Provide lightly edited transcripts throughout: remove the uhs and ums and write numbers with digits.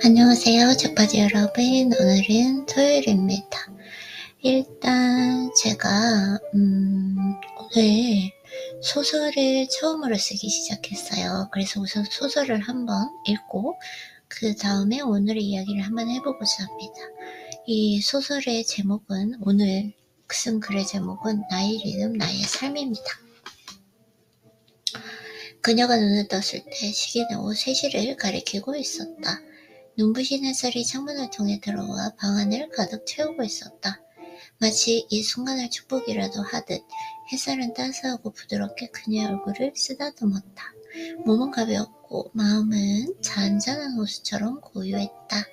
안녕하세요. 책바지 여러분. 오늘은 토요일입니다. 일단 제가 오늘 소설을 처음으로 쓰기 시작했어요. 그래서 우선 소설을 한번 읽고 그 다음에 오늘의 이야기를 한번 해보고자 합니다. 이 소설의 제목은, 오늘 쓴 글의 제목은 나의 리듬, 나의 삶입니다. 그녀가 눈을 떴을 때 시계는 오후 3시를 가리키고 있었다. 눈부신 햇살이 창문을 통해 들어와 방 안을 가득 채우고 있었다. 마치 이 순간을 축복이라도 하듯 햇살은 따스하고 부드럽게 그녀의 얼굴을 쓰다듬었다. 몸은 가벼웠고 마음은 잔잔한 호수처럼 고요했다.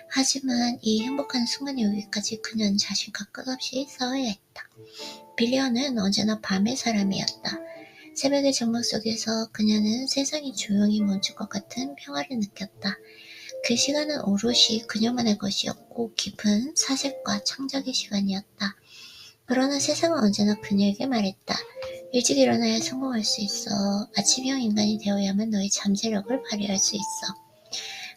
하지만 이 행복한 순간이 오기까지 그녀는 자신과 끝없이 싸워야 했다. 빌리언은 언제나 밤의 사람이었다. 새벽의 정막 속에서 그녀는 세상이 조용히 멈출 것 같은 평화를 느꼈다. 그 시간은 오롯이 그녀만의 것이었고 깊은 사색과 창작의 시간이었다. 그러나 세상은 언제나 그녀에게 말했다. 일찍 일어나야 성공할 수 있어. 아침형 인간이 되어야만 너의 잠재력을 발휘할 수 있어.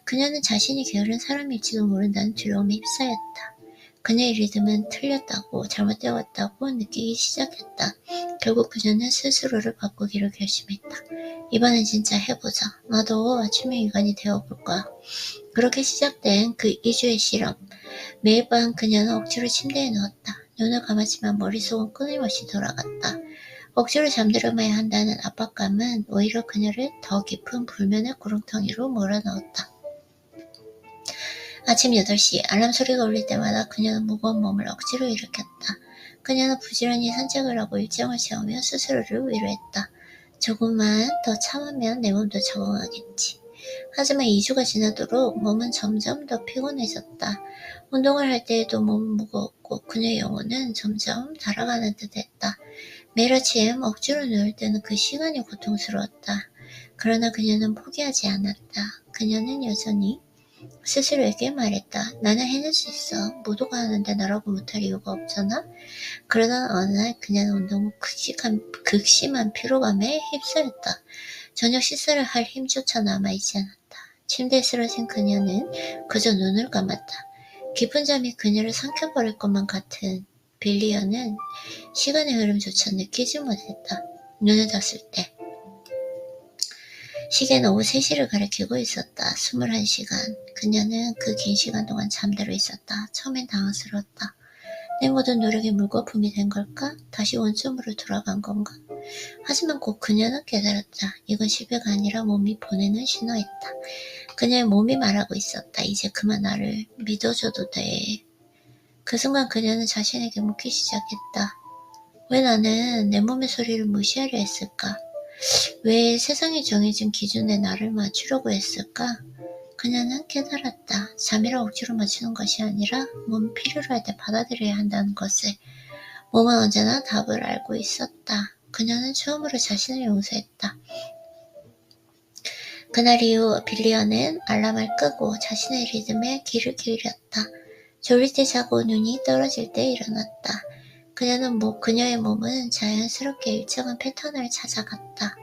그녀는 자신이 게으른 사람일지도 모른다는 두려움에 휩싸였다. 그녀의 리듬은 틀렸다고, 잘못되었다고 느끼기 시작했다. 결국 그녀는 스스로를 바꾸기로 결심했다. 이번엔 진짜 해보자. 나도 아침형 인간이 되어볼 거야. 그렇게 시작된 그 2주의 실험. 매일 밤 그녀는 억지로 침대에 누웠다. 눈을 감았지만 머릿속은 끊임없이 돌아갔다. 억지로 잠들어야 한다는 압박감은 오히려 그녀를 더 깊은 불면의 구렁텅이로 몰아넣었다. 아침 8시 알람 소리가 울릴 때마다 그녀는 무거운 몸을 억지로 일으켰다. 그녀는 부지런히 산책을 하고 일정을 세우며 스스로를 위로했다. 조금만 더 참으면 내 몸도 적응하겠지. 하지만 2주가 지나도록 몸은 점점 더 피곤해졌다. 운동을 할 때에도 몸은 무거웠고 그녀의 영혼은 점점 달아가는 듯했다. 매일 아침 억지로 누울 때는 그 시간이 고통스러웠다. 그러나 그녀는 포기하지 않았다. 그녀는 여전히 스스로에게 말했다. 나는 해낼 수 있어. 모두가 하는데 나라고 못할 이유가 없잖아. 그러던 어느 날 그녀는 운동 후 극심한 피로감에 휩싸였다. 저녁 식사를 할 힘조차 남아있지 않았다. 침대에 쓰러진 그녀는 그저 눈을 감았다. 깊은 잠이 그녀를 삼켜버릴 것만 같은 빌리언은 시간의 흐름조차 느끼지 못했다. 눈을 떴을 때 시계는 오후 3시를 가리키고 있었다. 21시간. 그녀는 그 긴 시간 동안 잠들어 있었다. 처음엔 당황스러웠다. 내 모든 노력이 물거품이 된 걸까? 다시 원점으로 돌아간 건가? 하지만 곧 그녀는 깨달았다. 이건 실패가 아니라 몸이 보내는 신호였다. 그녀의 몸이 말하고 있었다. 이제 그만 나를 믿어줘도 돼. 그 순간 그녀는 자신에게 묻기 시작했다. 왜 나는 내 몸의 소리를 무시하려 했을까? 왜 세상에 정해진 기준에 나를 맞추려고 했을까? 그녀는 깨달았다. 잠이라 억지로 맞추는 것이 아니라 몸이 필요로 할 때 받아들여야 한다는 것을. 몸은 언제나 답을 알고 있었다. 그녀는 처음으로 자신을 용서했다. 그날 이후 빌리언은 알람을 끄고 자신의 리듬에 귀를 기울였다. 졸릴 때 자고 눈이 떨어질 때 일어났다. 그녀의 몸은 자연스럽게 일정한 패턴을 찾아갔다.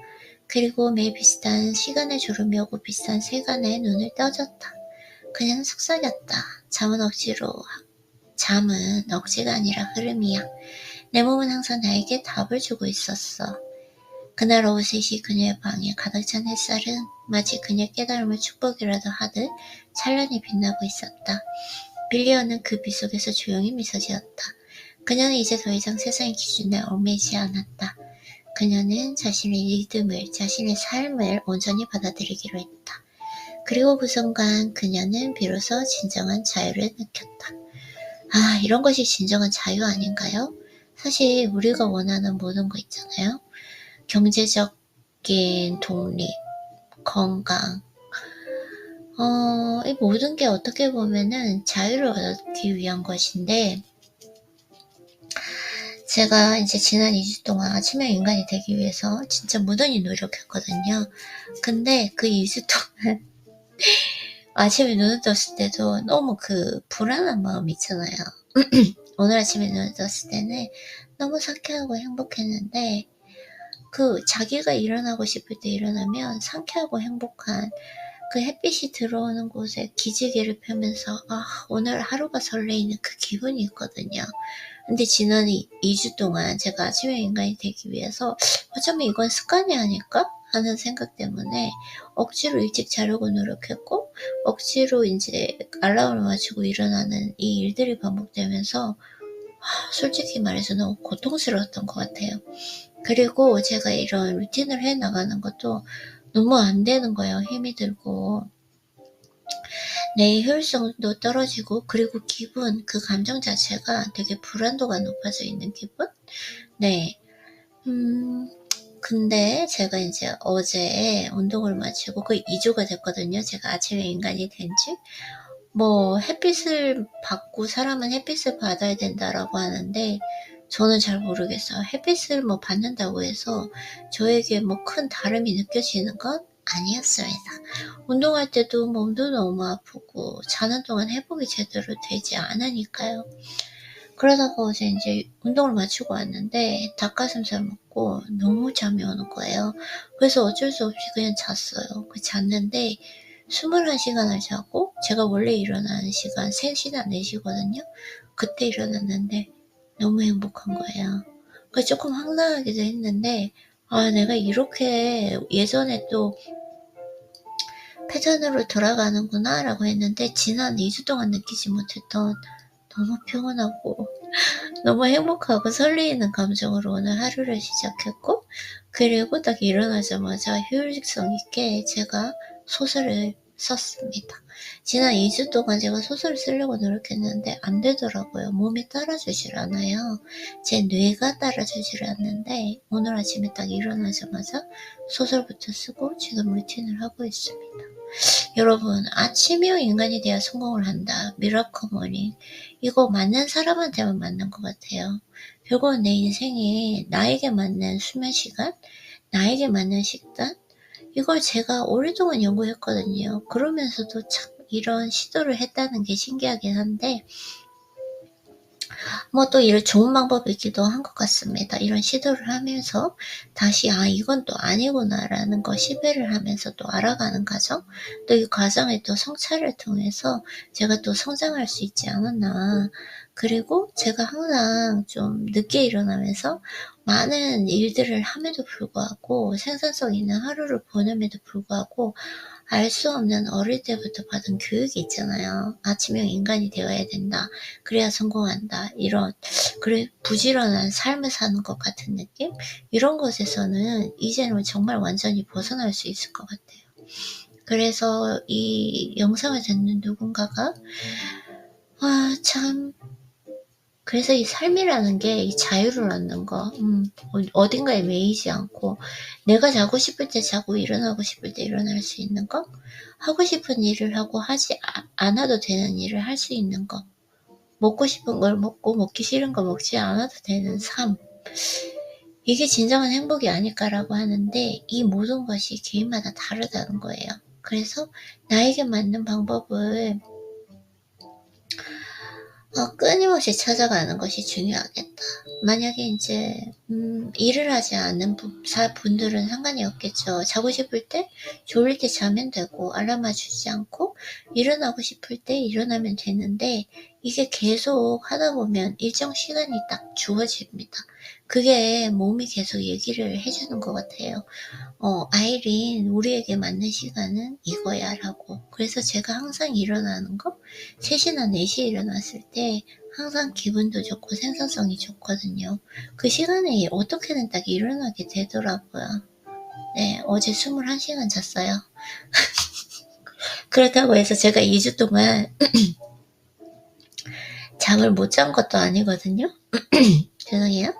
그리고 매일 비슷한 시간에 졸음이 오고 비슷한 시간에 눈을 떠졌다. 그녀는 속삭였다. 잠은 억지가 아니라 흐름이야. 내 몸은 항상 나에게 답을 주고 있었어. 그날 오후 3시 그녀의 방에 가득 찬 햇살은 마치 그녀의 깨달음을 축복이라도 하듯 찬란히 빛나고 있었다. 빌리언은 그 빛 속에서 조용히 미소 지었다. 그녀는 이제 더 이상 세상의 기준에 얽매이지 않았다. 그녀는 자신의 리듬을, 자신의 삶을 온전히 받아들이기로 했다. 그리고 그 순간 그녀는 비로소 진정한 자유를 느꼈다. 이런 것이 진정한 자유 아닌가요? 사실 우리가 원하는 모든 거 있잖아요. 경제적인 독립, 건강, 이 모든 게 어떻게 보면은 자유를 얻기 위한 것인데, 제가 이제 지난 2주 동안 아침형 인간이 되기 위해서 진짜 무던히 노력했거든요. 근데 그 2주 동안 아침에 눈을 떴을 때도 너무 그 불안한 마음 있잖아요. 오늘 아침에 눈을 떴을 때는 너무 상쾌하고 행복했는데, 그 자기가 일어나고 싶을 때 일어나면 상쾌하고 행복한 그 햇빛이 들어오는 곳에 기지개를 펴면서 오늘 하루가 설레이는 그 기분이 있거든요. 근데 지난 2주 동안 제가 아침형 인간이 되기 위해서 어쩌면 이건 습관이 아닐까 하는 생각 때문에 억지로 일찍 자려고 노력했고, 억지로 이제 알람을 맞추고 일어나는 이 일들이 반복되면서 솔직히 말해서 너무 고통스러웠던 것 같아요. 그리고 제가 이런 루틴을 해 나가는 것도 너무 안 되는 거예요. 힘이 들고 내 효율성도 떨어지고, 그리고 기분, 그 감정 자체가 되게 불안도가 높아져 있는 기분? 네. 근데 제가 이제 어제 운동을 마치고 거의 2주가 됐거든요. 제가 아침에 인간이 된 지. 뭐 햇빛을 받고 사람은 햇빛을 받아야 된다라고 하는데 저는 잘 모르겠어요. 햇빛을 뭐 받는다고 해서 저에게 뭐 큰 다름이 느껴지는 건 아니었습니다. 운동할 때도 몸도 너무 아프고 자는 동안 회복이 제대로 되지 않으니까요. 그러다가 어제 이제 운동을 마치고 왔는데 닭가슴살 먹고 너무 잠이 오는 거예요. 그래서 어쩔 수 없이 그냥 잤어요. 잤는데 21시간을 자고, 제가 원래 일어나는 시간 3시나 4시거든요. 그때 일어났는데 너무 행복한 거예요. 조금 황당하기도 했는데, 내가 이렇게 예전에 또 패턴으로 돌아가는구나 라고 했는데, 지난 2주 동안 느끼지 못했던 너무 평온하고 너무 행복하고 설레이는 감정으로 오늘 하루를 시작했고, 그리고 딱 일어나자마자 효율성 있게 제가 소설을 썼습니다. 지난 2주 동안 제가 소설을 쓰려고 노력했는데 안 되더라고요. 몸이 따라주질 않아요. 제 뇌가 따라주질 않는데 오늘 아침에 딱 일어나자마자 소설부터 쓰고 지금 루틴을 하고 있습니다. 여러분, 아침형 인간이 되어 성공을 한다. 미라클 모닝. 이거 맞는 사람한테만 맞는 것 같아요. 결국은 내 인생에 나에게 맞는 수면 시간, 나에게 맞는 식단, 이걸 제가 오랫동안 연구했거든요. 그러면서도 참 이런 시도를 했다는 게 신기하긴 한데, 뭐 또 이런 좋은 방법이기도 한 것 같습니다. 이런 시도를 하면서 다시 이건 또 아니구나 라는 거 시배를 하면서 또 알아가는 과정, 또 이 과정에 또 성찰을 통해서 제가 또 성장할 수 있지 않았나. 그리고 제가 항상 좀 늦게 일어나면서 많은 일들을 함에도 불구하고, 생산성 있는 하루를 보냄에도 불구하고 알 수 없는 어릴 때부터 받은 교육이 있잖아요. 아침형 인간이 되어야 된다. 그래야 성공한다. 이런, 그래, 부지런한 삶을 사는 것 같은 느낌? 이런 것에서는 이제는 정말 완전히 벗어날 수 있을 것 같아요. 그래서 이 영상을 듣는 누군가가, 참, 그래서 이 삶이라는 게 이 자유를 얻는 거, 어딘가에 매이지 않고 내가 자고 싶을 때 자고 일어나고 싶을 때 일어날 수 있는 거, 하고 싶은 일을 하고 하지 않아도 되는 일을 할 수 있는 거, 먹고 싶은 걸 먹고 먹기 싫은 거 먹지 않아도 되는 삶, 이게 진정한 행복이 아닐까라고 하는데, 이 모든 것이 개인마다 다르다는 거예요. 그래서 나에게 맞는 방법을 끊임없이 찾아가는 것이 중요하겠다. 만약에 이제 일을 하지 않는 분들은 상관이 없겠죠. 자고 싶을 때, 졸릴 때 자면 되고, 알람 맞추지 않고 일어나고 싶을 때 일어나면 되는데, 이게 계속 하다 보면 일정 시간이 딱 주어집니다. 그게 몸이 계속 얘기를 해주는 것 같아요. 아이린, 우리에게 맞는 시간은 이거야 라고. 그래서 제가 항상 일어나는 거 3시나 4시에 일어났을 때 항상 기분도 좋고 생산성이 좋거든요. 그 시간에 어떻게든 딱 일어나게 되더라고요. 네, 어제 21시간 잤어요. 그렇다고 해서 제가 2주 동안 잠을 못 잔 것도 아니거든요. 죄송해요.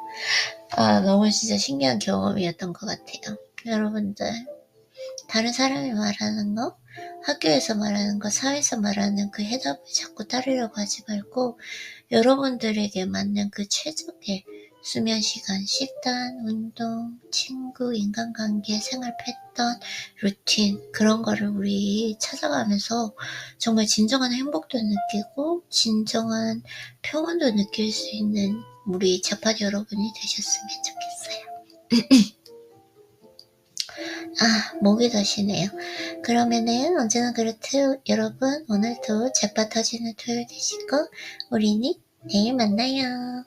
너무 진짜 신기한 경험이었던 것 같아요. 여러분들, 다른 사람이 말하는 거, 학교에서 말하는 거, 사회에서 말하는 그 해답을 자꾸 따르려고 하지 말고, 여러분들에게 맞는 그 최적의 수면 시간, 식단, 운동, 친구, 인간관계, 생활 패턴, 루틴, 그런 거를 우리 찾아가면서 정말 진정한 행복도 느끼고 진정한 평온도 느낄 수 있는 우리 자파리 여러분이 되셨으면 좋겠어요. 목이 더시네요. 그러면은 언제나 그렇듯 여러분 오늘도 재빠 터지는 토요일 되시고 우리는 내일 만나요.